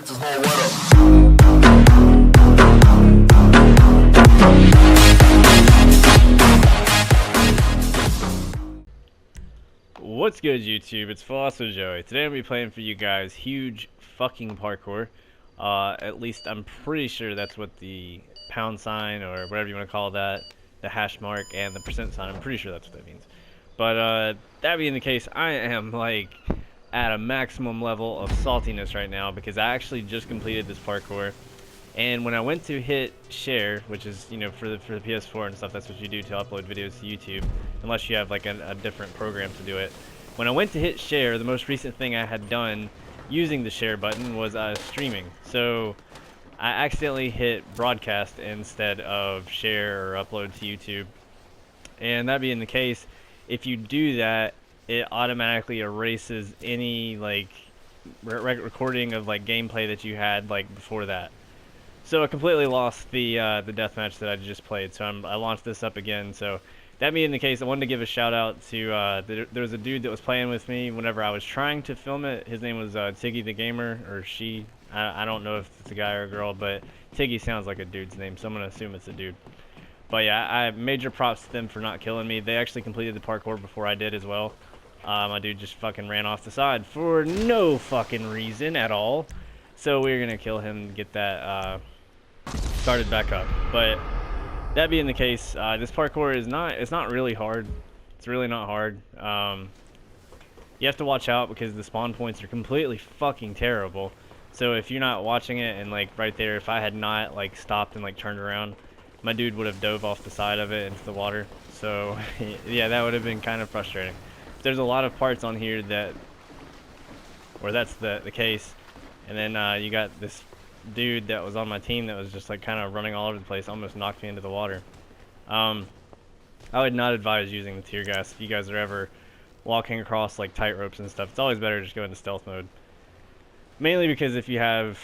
What's good, YouTube? It's Philosopher Joey. Today I'm going to be playing for you guys huge fucking parkour. At least I'm pretty sure that's what the pound sign or whatever you want to call that, the hash mark and the percent sign, I'm pretty sure that's what that means. But that being the case, I am like at a maximum level of saltiness right now because I actually just completed this parkour. And when I went to hit share, which is, you know, for the PS4 and stuff, that's what you do to upload videos to YouTube, unless you have like a different program to do it. When I went to hit share, the most recent thing I had done using the share button was streaming. So I accidentally hit broadcast instead of share or upload to YouTube. And that being the case, if you do that, it automatically erases any like recording of like gameplay that you had like before that. So I completely lost the deathmatch that I just played, so I launched this up again. So that being the case, I wanted to give a shout out to there was a dude that was playing with me whenever I was trying to film it. His name was Tiggy the Gamer, or she. I don't know if it's a guy or a girl, but Tiggy sounds like a dude's name, so I'm gonna assume it's a dude. But yeah, I major props to them for not killing me. They actually completed the parkour before I did as well. My dude just fucking ran off the side for no fucking reason at all. So we're gonna kill him and get that started back up. But that being the case, this parkour is not really hard. It's really not hard. You have to watch out because the spawn points are completely fucking terrible. So if you're not watching it and like right there, if I had not like stopped and like turned around, my dude would have dove off the side of it into the water. So yeah, that would have been kind of frustrating. There's a lot of parts on here that where that's the case. And then you got this dude that was on my team that was just like kind of running all over the place, almost knocked me into the water. I would not advise using the tear gas if you guys are ever walking across like tight ropes and stuff. It's always better to just go into stealth mode. Mainly because if you have,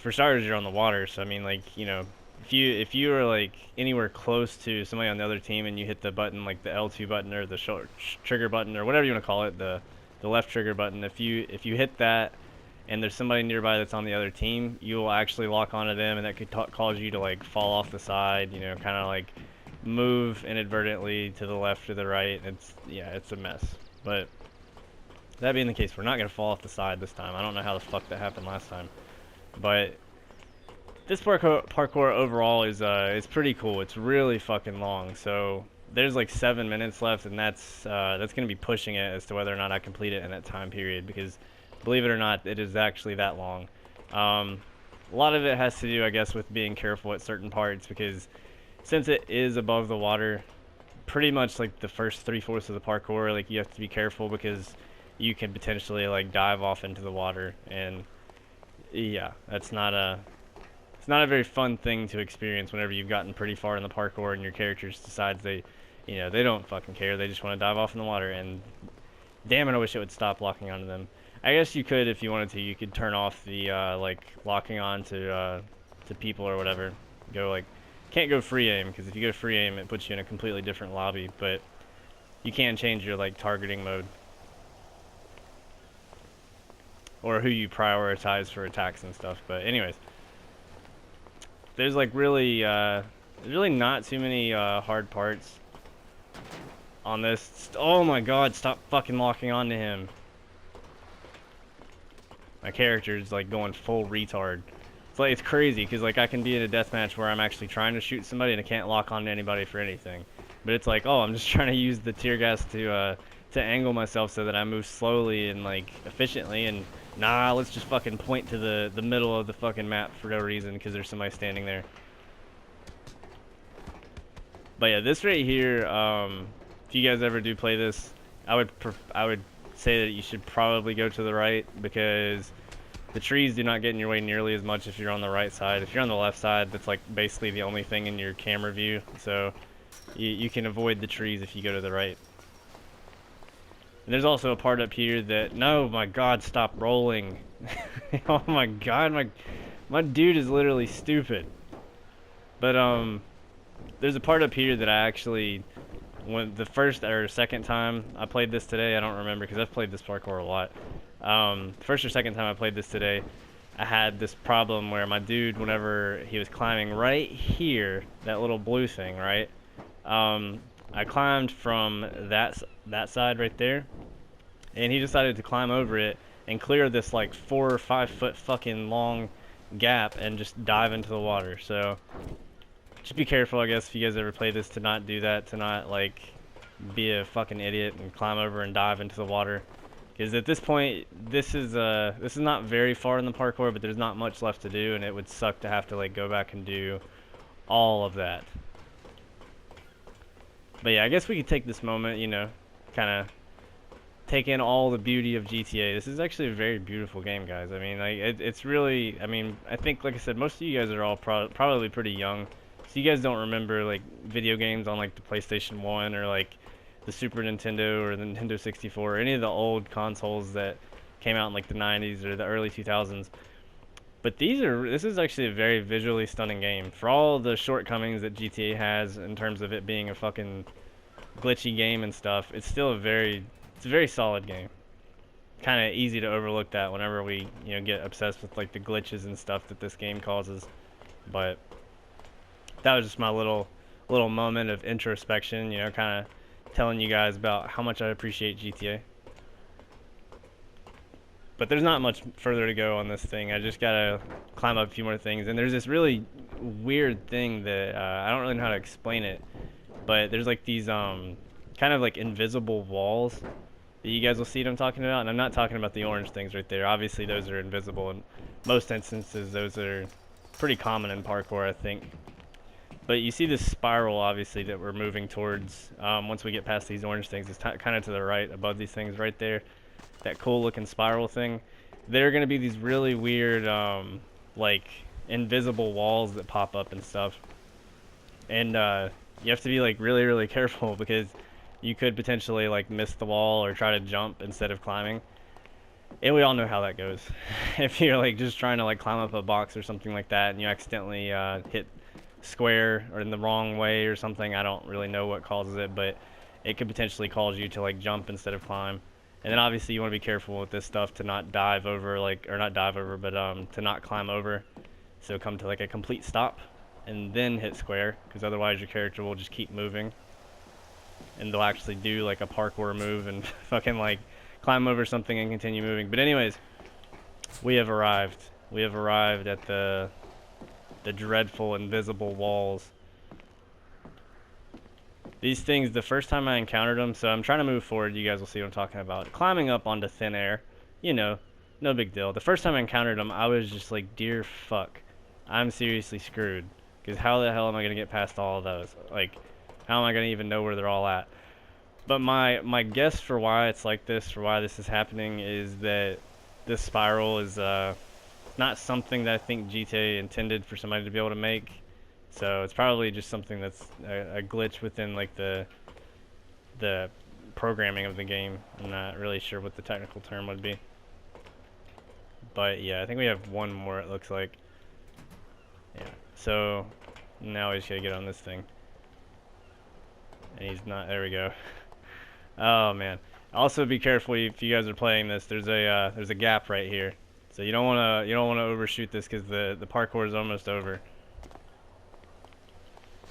for starters, you're on the water. So I mean, like, you know, if you are like anywhere close to somebody on the other team and you hit the button, like the L2 button or the short trigger button or whatever you want to call it, the left trigger button, if you hit that and there's somebody nearby that's on the other team, you will actually lock onto them, and that could cause you to like fall off the side, you know, kind of like move inadvertently to the left or the right. It's a mess. But that being the case, we're not gonna fall off the side this time. I don't know how the fuck that happened last time, but this parkour overall is it's pretty cool. It's really fucking long. So there's like 7 minutes left, and that's gonna be pushing it as to whether or not I complete it in that time period, because believe it or not, it is actually that long. A lot of it has to do, I guess, with being careful at certain parts, because since it is above the water, pretty much like the first 3/4 of the parkour, like you have to be careful because you can potentially like dive off into the water, and yeah, it's not a very fun thing to experience whenever you've gotten pretty far in the parkour and your character decides they don't fucking care, they just want to dive off in the water. And damn it, I wish it would stop locking onto them. I guess you could, if you wanted to, you could turn off the like locking on to people or whatever. Go like, can't go free aim, because if you go free aim it puts you in a completely different lobby, but you can change your like targeting mode or who you prioritize for attacks and stuff. But anyways, there's like really not too many hard parts on this. Oh my god, stop fucking locking onto him. My character is like going full retard. It's like, it's crazy because like I can be in a deathmatch where I'm actually trying to shoot somebody and I can't lock onto anybody for anything. But it's like, oh, I'm just trying to use the tear gas to angle myself so that I move slowly and like efficiently, and nah, let's just fucking point to the middle of the fucking map for no reason because there's somebody standing there. But yeah, this right here, if you guys ever do play this, I would say that you should probably go to the right, because the trees do not get in your way nearly as much if you're on the right side. If you're on the left side, that's like basically the only thing in your camera view, so you can avoid the trees if you go to the right. And there's also a part up here that, no, my god, stop rolling. Oh my god, my dude is literally stupid. But there's a part up here that I actually, when the first or second time I played this today, I don't remember because I've played this parkour a lot. First or second time I played this today, I had this problem where my dude, whenever he was climbing right here, that little blue thing, right? Um, I climbed from that side right there, and he decided to climb over it and clear this like 4 or 5 foot fucking long gap and just dive into the water. So just be careful, I guess, if you guys ever play this, to not do that, to not like be a fucking idiot and climb over and dive into the water. Because at this point, this is not very far in the parkour, but there's not much left to do, and it would suck to have to like go back and do all of that. But yeah, I guess we could take this moment, you know, kind of take in all the beauty of GTA. This is actually a very beautiful game, guys. I mean, like it's really, I mean, I think, like I said, most of you guys are all probably pretty young, so you guys don't remember like video games on like the PlayStation 1 or like the Super Nintendo or the Nintendo 64 or any of the old consoles that came out in like the 90s or the early 2000s. But this is actually a very visually stunning game. For all the shortcomings that GTA has in terms of it being a fucking glitchy game and stuff, it's still it's a very solid game. Kind of easy to overlook that whenever we, you know, get obsessed with like the glitches and stuff that this game causes. But that was just my little moment of introspection, you know, kind of telling you guys about how much I appreciate GTA. But there's not much further to go on this thing. I just gotta climb up a few more things. And there's this really weird thing that I don't really know how to explain it. But there's like these kind of like invisible walls that you guys will see what I'm talking about. And I'm not talking about the orange things right there. Obviously those are invisible. In most instances those are pretty common in parkour, I think. But you see this spiral, obviously, that we're moving towards once we get past these orange things. It's kind of to the right, above these things right there. That cool looking spiral thing. There are going to be these really weird, like, invisible walls that pop up and stuff. And you have to be, like, really, really careful because you could potentially, like, miss the wall or try to jump instead of climbing. And we all know how that goes. If you're, like, just trying to, like, climb up a box or something like that and you accidentally hit square or in the wrong way or something, I don't really know what causes it, but it could potentially cause you to, like, jump instead of climb. And then obviously you want to be careful with this stuff to not dive over, like, or not dive over, but to not climb over. So come to like a complete stop and then hit square, because otherwise your character will just keep moving. And they'll actually do like a parkour move and fucking like climb over something and continue moving. But anyways, we have arrived. We have arrived at the dreadful invisible walls. These things, the first time I encountered them, so I'm trying to move forward, you guys will see what I'm talking about. Climbing up onto thin air, you know, no big deal. The first time I encountered them, I was just like, dear fuck, I'm seriously screwed. Because how the hell am I going to get past all of those? Like, how am I going to even know where they're all at? But my guess for why it's like this, for why this is happening, is that this spiral is not something that I think GTA intended for somebody to be able to make. So it's probably just something that's a glitch within like the programming of the game. I'm not really sure what the technical term would be. But yeah, I think we have one more, it looks like. Yeah, so now we just gotta get on this thing. And he's not, there we go. Oh man. Also be careful if you guys are playing this, there's a gap right here. So you don't wanna overshoot this because the parkour is almost over.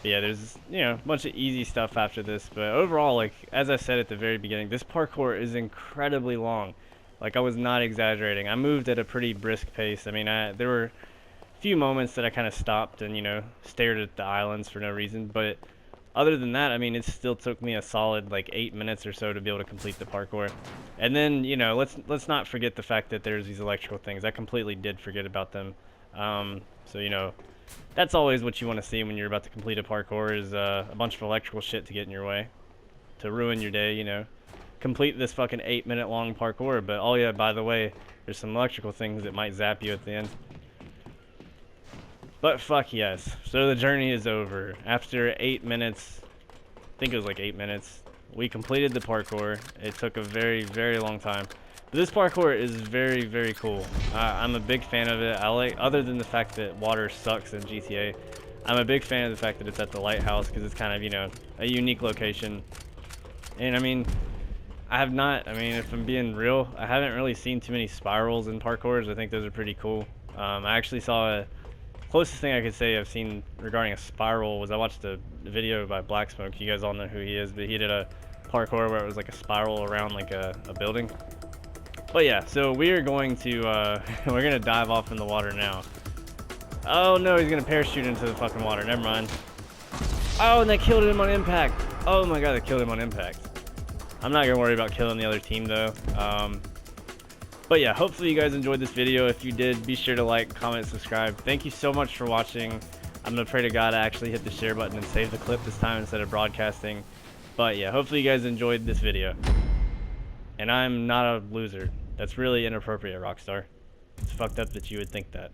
Yeah, there's, you know, a bunch of easy stuff after this, but overall, like, as I said at the very beginning, this parkour is incredibly long. Like, I was not exaggerating. I moved at a pretty brisk pace. I mean, there were a few moments that I kind of stopped and, you know, stared at the islands for no reason, but other than that, I mean, it still took me a solid, like, 8 minutes or so to be able to complete the parkour. And then, you know, let's not forget the fact that there's these electrical things. I completely did forget about them. So, you know, that's always what you want to see when you're about to complete a parkour, is a bunch of electrical shit to get in your way, to ruin your day, you know. Complete this fucking 8-minute long parkour, but oh yeah, by the way, there's some electrical things that might zap you at the end. But fuck yes. So the journey is over. After 8 minutes, I think it was like 8 minutes, we completed the parkour. It took a very, very long time. This parkour is very, very cool. I'm a big fan of it. Other than the fact that water sucks in GTA, I'm a big fan of the fact that it's at the lighthouse, because it's kind of, you know, a unique location. And I mean, I mean, if I'm being real, I haven't really seen too many spirals in parkours. I think those are pretty cool. I actually saw closest thing I could say I've seen regarding a spiral was I watched a video by Black Smoke. You guys all know who he is, but he did a parkour where it was like a spiral around like a building. But yeah, so we are going to we're gonna dive off in the water now. Oh no, he's gonna parachute into the fucking water. Never mind. Oh, and that killed him on impact. Oh my god, that killed him on impact. I'm not gonna worry about killing the other team though. But yeah, hopefully you guys enjoyed this video. If you did, be sure to like, comment, subscribe. Thank you so much for watching. I'm gonna pray to God to actually hit the share button and save the clip this time instead of broadcasting. But yeah, hopefully you guys enjoyed this video. And I'm not a loser. That's really inappropriate, Rockstar. It's fucked up that you would think that.